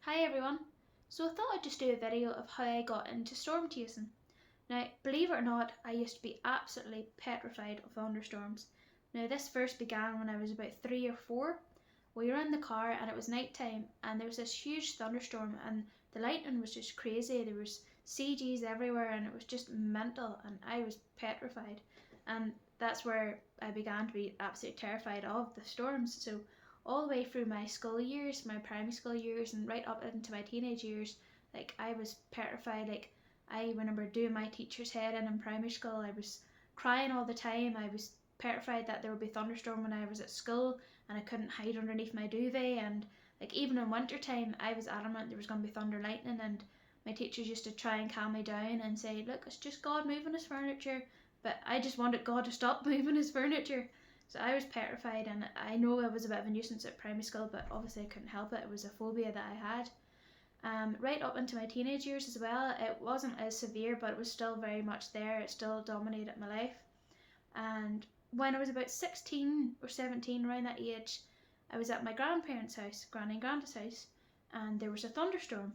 Hi everyone. So I thought I'd just do a video of how I got into storm chasing. Now, believe it or not, I used to be absolutely petrified of thunderstorms. Now, this first began when I was about 3 or 4. We were in the car and it was night time, and there was this huge thunderstorm and the lightning was just crazy. There was CGs everywhere and it was just mental, and I was petrified. And that's where I began to be absolutely terrified of the storms. So all the way through my school years, my primary school years, and right up into my teenage years, like I was petrified. Like I remember doing my teacher's head in primary school. I was crying all the time. I was petrified that there would be thunderstorm when I was at school and I couldn't hide underneath my duvet. And like even in winter time, I was adamant there was going to be thunder lightning, and my teachers used to try and calm me down and say, look, it's just God moving his furniture. But I just wanted God to stop moving his furniture. So I was petrified, and I know I was a bit of a nuisance at primary school, but obviously I couldn't help it. It was a phobia that I had. Right up into my teenage years as well, it wasn't as severe, but it was still very much there. It still dominated my life. And when I was about 16 or 17, around that age, I was at my grandparents' house, Granny and Granda's house, and there was a thunderstorm.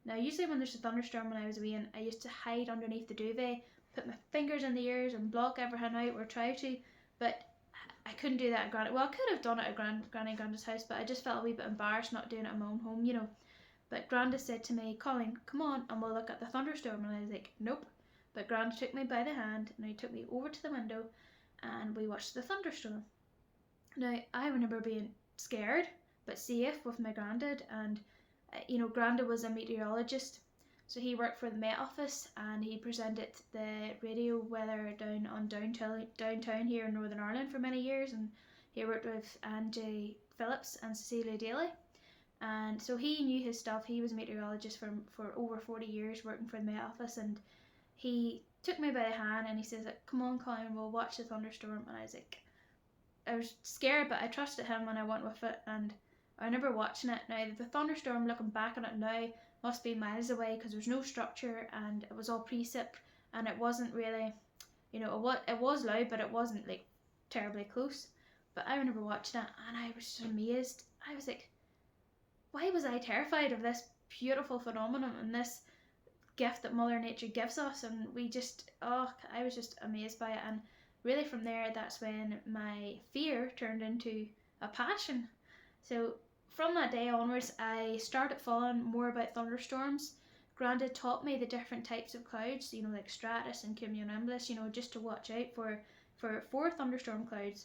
Now, usually when there's a thunderstorm when I was a wee, I used to hide underneath the duvet, put my fingers in the ears and block everything out, or try to, but I couldn't do that at Granny. Well, I could have done it at Granny and Granda's house, but I just felt a wee bit embarrassed not doing it at my own home. But Granda said to me, Colleen, come on and we'll look at the thunderstorm. And I was like, nope. But Granda took me by the hand and he took me over to the window and we watched the thunderstorm. Now, I remember being scared but safe with my granddad, and Granda was a meteorologist. So he worked for the Met Office and he presented the radio weather downtown here in Northern Ireland for many years, and he worked with Angie Phillips and Cecilia Daly. And so he knew his stuff. He was a meteorologist for over 40 years working for the Met Office, and he took me by the hand and he says, like, come on Colin, we'll watch the thunderstorm. And I was scared, but I trusted him and I went with it. And I remember watching it. Now the thunderstorm, looking back on it now, must be miles away because there's no structure and it was all precip, and it wasn't really, it was loud, but it wasn't like terribly close. But I remember watching it and I was just amazed. I was like, why was I terrified of this beautiful phenomenon and this gift that Mother Nature gives us? And I was just amazed by it. And really from there, that's when my fear turned into a passion. So from that day onwards, I started following more about thunderstorms. Granda taught me the different types of clouds, like stratus and cumulonimbus, just to watch out for thunderstorm clouds.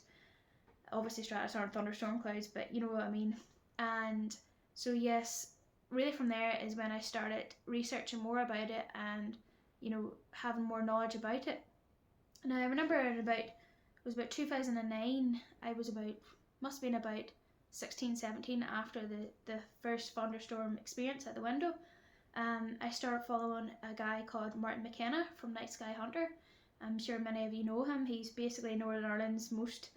Obviously stratus aren't thunderstorm clouds, but you know what I mean. And so yes, really from there is when I started researching more about it and having more knowledge about it. And I remember it was about 2009. I was must have been about 16, 17 after the first thunderstorm experience at the window. I started following a guy called Martin McKenna from Night Sky Hunter. I'm sure many of you know him. He's basically Northern Ireland's most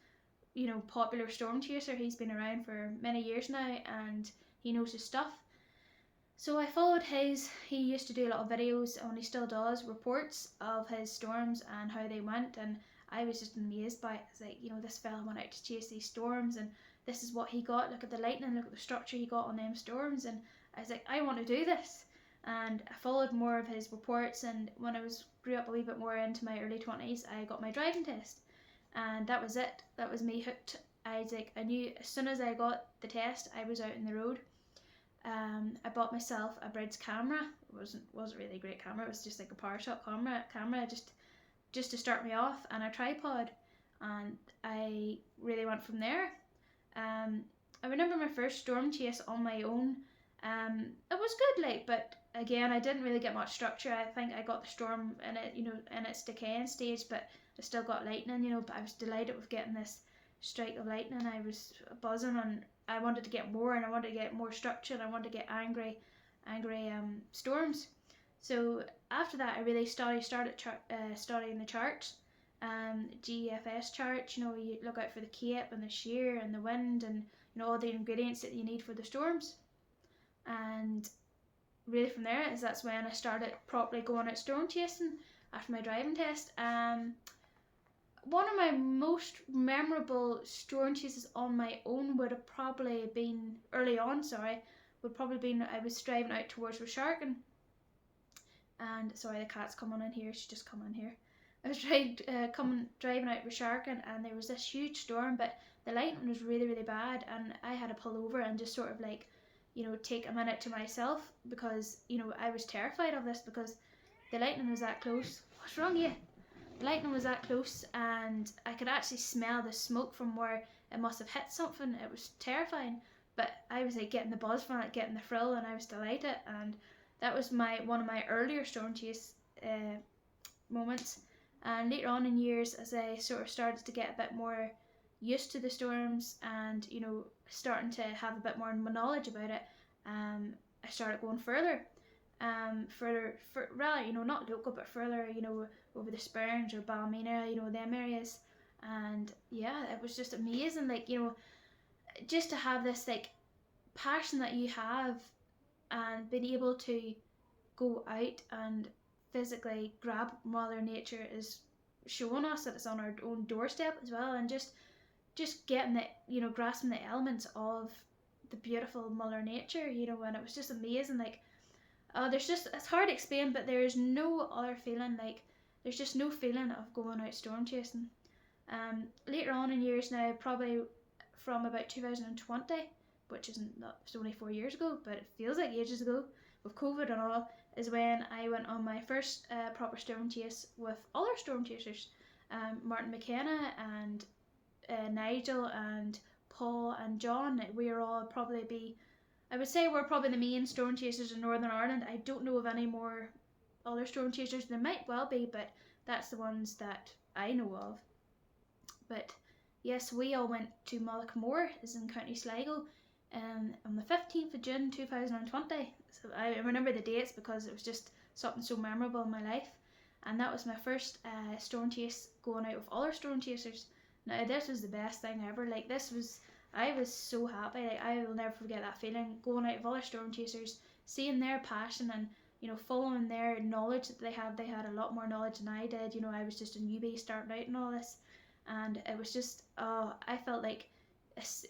popular storm chaser. He's been around for many years now and he knows his stuff. So I followed he used to do a lot of videos, and he still does, reports of his storms and how they went, and I was just amazed by it. It's like, this fella went out to chase these storms and this is what he got. Look at the lightning, look at the structure he got on them storms, and I was like, I want to do this. And I followed more of his reports, and when I grew up a wee bit more into my early 20s, I got my driving test. And that was it. That was me hooked. I knew as soon as I got the test, I was out in the road. I bought myself a Briggs camera. It wasn't really a great camera. It was just like a PowerShot camera just to start me off, and a tripod. And I really went from there. I remember my first storm chase on my own. It was good, but again, I didn't really get much structure. I think I got the storm in its decaying stage, but I still got lightning, But I was delighted with getting this strike of lightning. I was buzzing, and I wanted to get more, and I wanted to get more structure, and I wanted to get angry storms. So after that, I really started studying the charts, GFS charts. You look out for the cape and the shear and the wind, and all the ingredients that you need for the storms. And really from there that's when I started properly going out storm chasing after my driving test. One of my most memorable storm chases on my own would have probably been early on, would probably been, I was driving out towards Resharkin, and sorry, the cat's coming in here, she just come in here. I was driving out Resharkin, and there was this huge storm, but the lightning was really, really bad, and I had to pull over and just sort of like, you know, take a minute to myself, because, you know, I was terrified of this because the lightning was that close. What's wrong with you? The lightning was that close, and I could actually smell the smoke from where it must have hit something. It was terrifying, but I was like getting the buzz from it, getting the thrill, and I was delighted. And that was one of my earlier storm chase moments. And later on in years, as I sort of started to get a bit more used to the storms, and, you know, starting to have a bit more knowledge about it, I started going further, rather, you know, not local, but further, you know, over the Spurns or Ballymena, you know, them areas. And yeah, it was just amazing, like, you know, just to have this like passion that you have, and being able to go out and physically grab Mother Nature is showing us that it's on our own doorstep as well, and just getting the, you know, grasping the elements of the beautiful Mother Nature, you know. And it was just amazing, like, there's just, it's hard to explain, but there's no other feeling, like, there's just no feeling of going out storm chasing. Later on in years now, probably from about 2020, which isn't, it's only 4 years ago, but it feels like ages ago, with COVID and all, is when I went on my first proper storm chase with other storm chasers, Martin McKenna and Nigel and Paul and John. We are all probably I would say we're probably the main storm chasers in Northern Ireland. I don't know of any more other storm chasers. There might well be, but that's the ones that I know of. But yes, we all went to Mallochmore, is in County Sligo, on the 15th of June 2020. So I remember the dates because it was just something so memorable in my life. And that was my first storm chase going out with other storm chasers. Now, this was the best thing ever. Like, I was so happy. Like, I will never forget that feeling, going out with other storm chasers, seeing their passion, and, you know, following their knowledge that they had. They had a lot more knowledge than I did. You know, I was just a newbie starting out and all this. And it was just, I felt like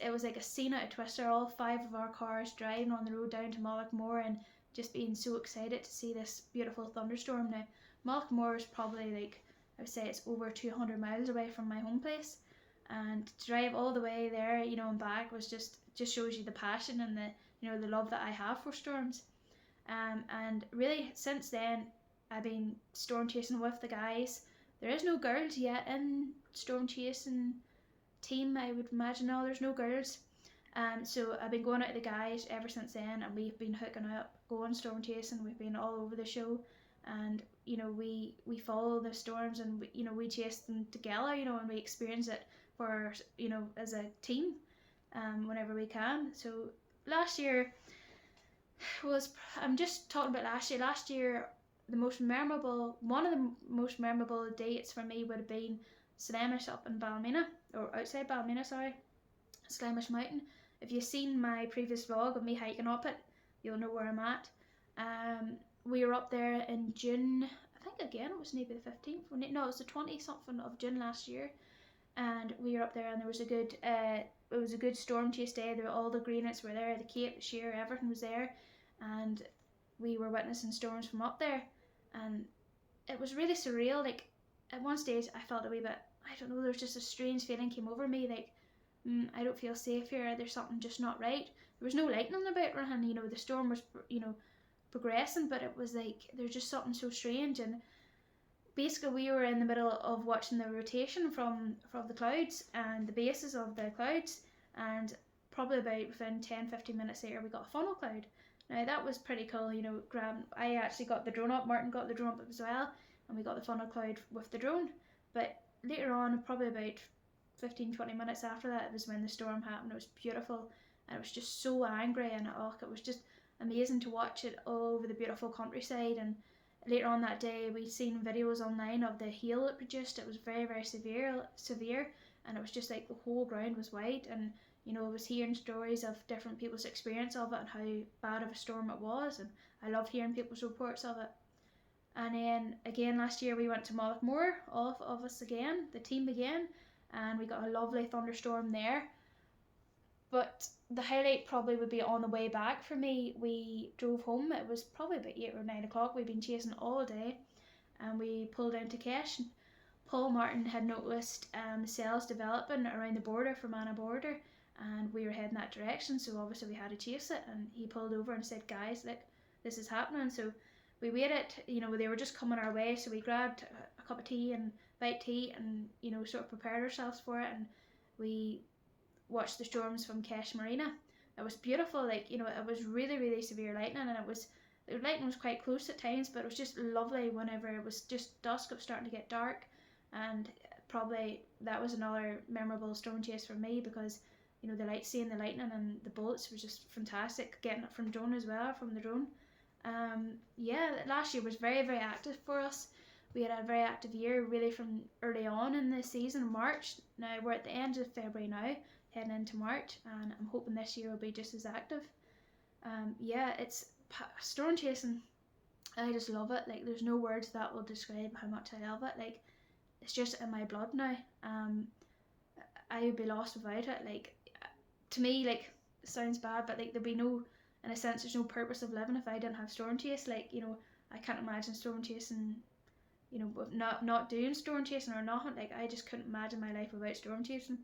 it was like a scene out of Twister. All 5 of our cars driving on the road down to Mallochmore, and just being so excited to see this beautiful thunderstorm. Now, Mallochmore is probably, like, I would say it's over 200 miles away from my home place, and to drive all the way there, you know, and back was just shows you the passion and the, you know, the love that I have for storms. And really since then I've been storm chasing with the guys. There is no girls yet in storm chasing team, I would imagine. No, there's no girls. So I've been going out with the guys ever since then, and we've been hooking up, going storm chasing. We've been all over the show, and, you know, we follow the storms, and we, you know, we chase them together, you know, and we experience it for, you know, as a team, whenever we can. So last year was, I'm just talking about last year. Last year, one of the most memorable dates for me would have been Slemish up in Ballymena, or outside Ballymena, sorry, Slemish Mountain. If you've seen my previous vlog of me hiking up it, you'll know where I'm at. We were up there in June, I think again it was maybe the 15th, no, it was the 20 something of June last year, and we were up there, and there was a good storm chase day. All the greenites were there, the Cape, the Sheer, everything was there, and we were witnessing storms from up there, and it was really surreal. Like, at one stage I felt a wee bit, I don't know, there was just a strange feeling came over me, like, I don't feel safe here, there's something just not right. There was no lightning about, and, you know, the storm was, you know, progressing, but it was like there's just something so strange. And basically we were in the middle of watching the rotation from the clouds and the bases of the clouds, and probably about within 10-15 minutes later we got a funnel cloud. Now that was pretty cool, you know. I actually got the drone up, Martin got the drone up as well, and we got the funnel cloud with the drone. But later on, probably about 15-20 minutes after that, it was when the storm happened. It was beautiful, and it was just so angry, and it was just amazing to watch it all over the beautiful countryside. And later on that day, we'd seen videos online of the hail it produced. It was very, very severe, and it was just like the whole ground was white. And, you know, I was hearing stories of different people's experience of it and how bad of a storm it was, and I love hearing people's reports of it. And then again last year we went to Mallochmore, all of us again, the team again, and we got a lovely thunderstorm there. But the highlight probably would be on the way back for me. We drove home, it was probably about 8 or 9 o'clock. We'd been chasing all day, and we pulled into Kesh. And Paul Martin had noticed cells developing around the border for Manor Border, and we were heading that direction, so obviously we had to chase it. And he pulled over and said, "Guys, look, this is happening." So we waited, they were just coming our way, so we grabbed a cup of tea and bite tea and, sort of prepared ourselves for it, and we watched the storms from Kesh Marina. It was beautiful, it was really, really severe lightning, and the lightning was quite close at times, but it was just lovely whenever it was just dusk, it was starting to get dark, and probably that was another memorable storm chase for me, because seeing the lightning and the bullets was just fantastic. Getting it from drone as well, from the drone. Last year was very, very active for us. We had a very active year, really, from early on in the season, March. Now we're at the end of February now, heading into March, and I'm hoping this year will be just as active. It's storm chasing. I just love it. There's no words that will describe how much I love it. It's just in my blood now. I would be lost without it. To me, it sounds bad, but there'd be no, in a sense, there's no purpose of living if I didn't have storm chase. I can't imagine storm chasing, not doing storm chasing or nothing. I just couldn't imagine my life without storm chasing.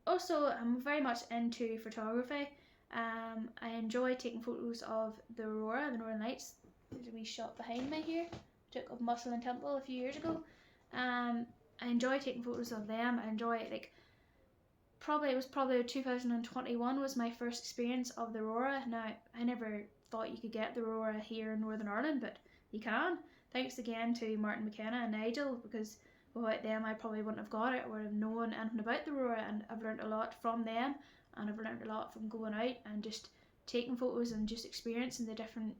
Also, I'm very much into photography. I enjoy taking photos of the aurora, the Northern Lights. There's a wee shot behind me here. Took of Muscle and Temple a few years ago. I enjoy taking photos of them. I enjoy it. It was probably 2021 was my first experience of the aurora. Now, I never thought you could get the aurora here in Northern Ireland, but you can. Thanks again to Martin McKenna and Nigel, because without them I probably wouldn't have got it or have known anything about the aurora, and I've learned a lot from them, and I've learned a lot from going out and just taking photos and just experiencing the different,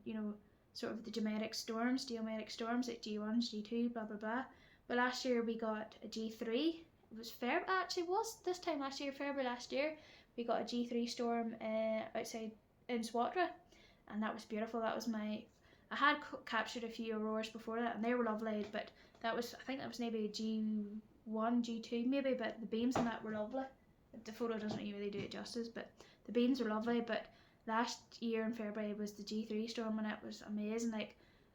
sort of the geometric storms like G1s, G2, blah blah blah. But last year we got a G3. It was this time last year, February last year, we got a G3 storm outside in Swatra, and that was beautiful. I had captured a few auroras before that, and they were lovely, but I think that was maybe a G1, G2 maybe, but the beams on that were lovely. The photo doesn't really do it justice, but the beams were lovely. But last year in February was the G3 storm, and it was amazing.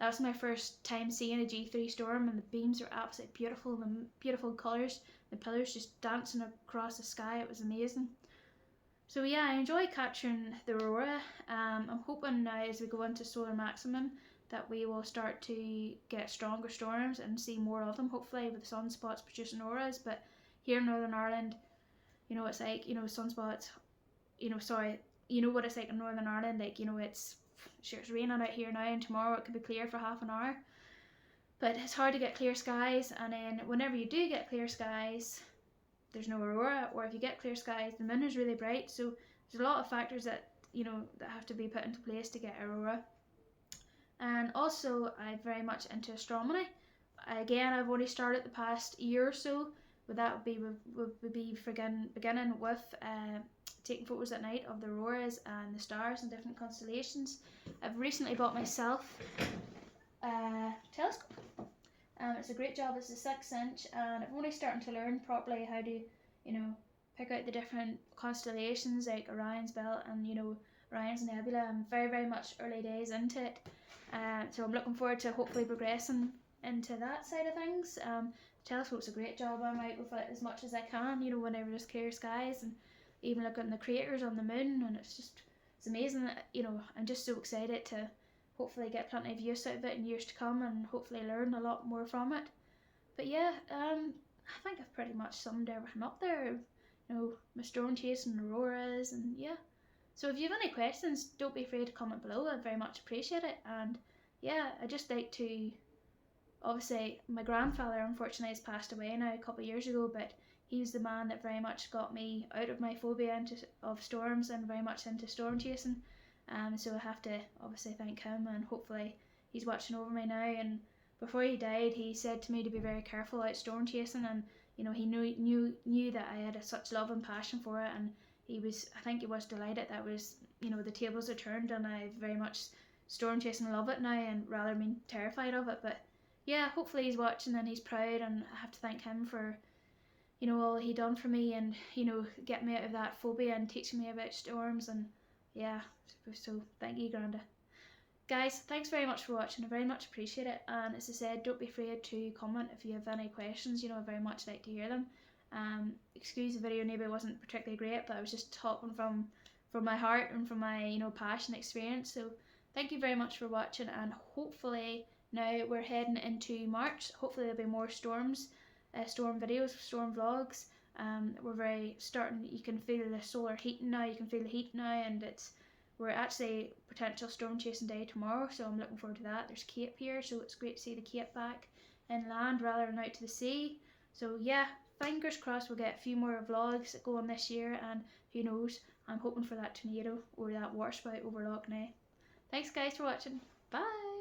That was my first time seeing a G3 storm, and the beams were absolutely beautiful, the beautiful colours, the pillars just dancing across the sky. It was amazing. So yeah, I enjoy capturing the aurora. I'm hoping now as we go into solar maximum that we will start to get stronger storms and see more of them, hopefully, with sunspots producing auroras. But here in Northern Ireland, it's sunspots, what it's like in Northern Ireland, it's raining out here now, and tomorrow it could be clear for half an hour. But it's hard to get clear skies, and then whenever you do get clear skies, there's no aurora, or if you get clear skies, the moon is really bright. So there's a lot of factors that that have to be put into place to get aurora. And also, I'm very much into astronomy. Again, I've only started the past year or so, but that would be beginning with taking photos at night of the auroras and the stars and different constellations. I've recently bought myself a telescope. It's a great job. It's a 6-inch, and I'm only starting to learn properly how to, pick out the different constellations like Orion's Belt and Orion's Nebula. I'm very, very much early days into it, so I'm looking forward to hopefully progressing into that side of things. The telescope's a great job. I'm out with it as much as I can, whenever there's clear skies, and even looking at the craters on the moon, and it's amazing. I'm just so excited to hopefully get plenty of use out of it in years to come, and hopefully learn a lot more from it. But yeah, I think I've pretty much summed everything up there. My storm chasing auroras, and yeah. So if you have any questions, don't be afraid to comment below. I'd very much appreciate it. And yeah, I just like to, obviously my grandfather unfortunately has passed away now a couple of years ago, but he was the man that very much got me out of my phobia of storms and very much into storm chasing. So I have to obviously thank him, and hopefully he's watching over me now. And before he died, he said to me to be very careful out storm chasing, and he knew that I had such love and passion for it, and I think he was delighted that was the tables are turned, and I very much storm chasing love it now, and rather been terrified of it. But yeah, hopefully he's watching and he's proud, and I have to thank him for you know, all he done for me, and you know, get me out of that phobia and teaching me about storms. And yeah, so thank you, Granda. Guys, thanks very much for watching. I very much appreciate it. And as I said, don't be afraid to comment if you have any questions. You know, I very much like to hear them. Excuse the video maybe wasn't particularly great, but I was just talking from my heart and from my, you know, passion experience. So thank you very much for watching, and hopefully now we're heading into March. Hopefully there'll be more storms, storm videos, storm vlogs. We're very starting. You can feel the solar heating now. You can feel the heat now, and we're actually potential storm chasing day tomorrow, so I'm looking forward to that. There's Cape here, so it's great to see the Cape back inland rather than out to the sea. So yeah, fingers crossed we'll get a few more vlogs going this year, and who knows, I'm hoping for that tornado or that waterspout over Lough Neagh. Thanks guys for watching. Bye!